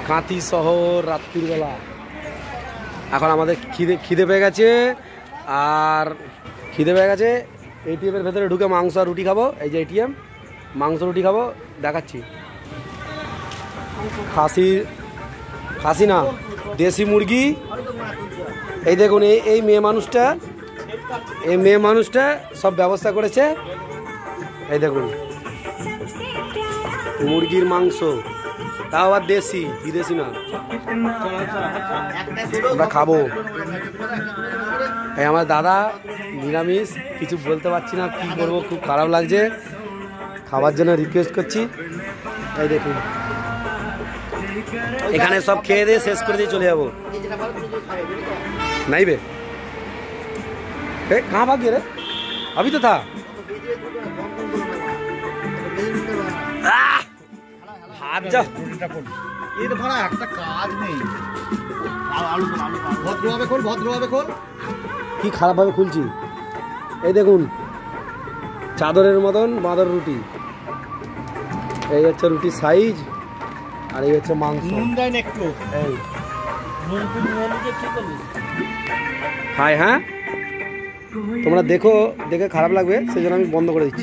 কাঁথি শহর রাত্রির বেলা। এখন আমাদের খিদে পেয়ে গেছে, আর খিদে পেয়ে গেছে। এটিএমের ভেতরে ঢুকে মাংস আর রুটি খাবো। এই যে এটিএম, মাংস রুটি খাবো, দেখাচ্ছি। খাসি না, দেশি মুরগি। এই দেখুন, এই মেয়ে মানুষটা সব ব্যবস্থা করেছে। এই দেখুন, মুরগির মাংস, তাও আবার দেশি, বিদেশি না। আমরা খাবো। এই আমার দাদা নিরামিষ, কিছু বলতে পারছি না, কি করবো, খুব খারাপ লাগছে। খাবার জন্য রিকোয়েস্ট করছি। এই দেখুন, এখানে সব খেয়ে দিয়ে শেষ করে দিয়ে চলে যাবো। नहीं बे, कहाँ भाग गया रे? अभी तो था। हाथ जा, ये तो बड़ा একটা কাজ নেই। আলু ভদ্রভাবে খোল। কি খারাপ ভাবে খুলছি। এই দেখুন, চাদরের মতন বাঁদর রুটি। এই হচ্ছে রুটির সাইজ, আর এই হচ্ছে মাংস। নুন দেন একটু। এই নুন দিয়ে কি করবি? হাই, হ্যাঁ তোমরা দেখো, দেখে খারাপ লাগবে, সেই জন্য আমি বন্ধ করে দিচ্ছি।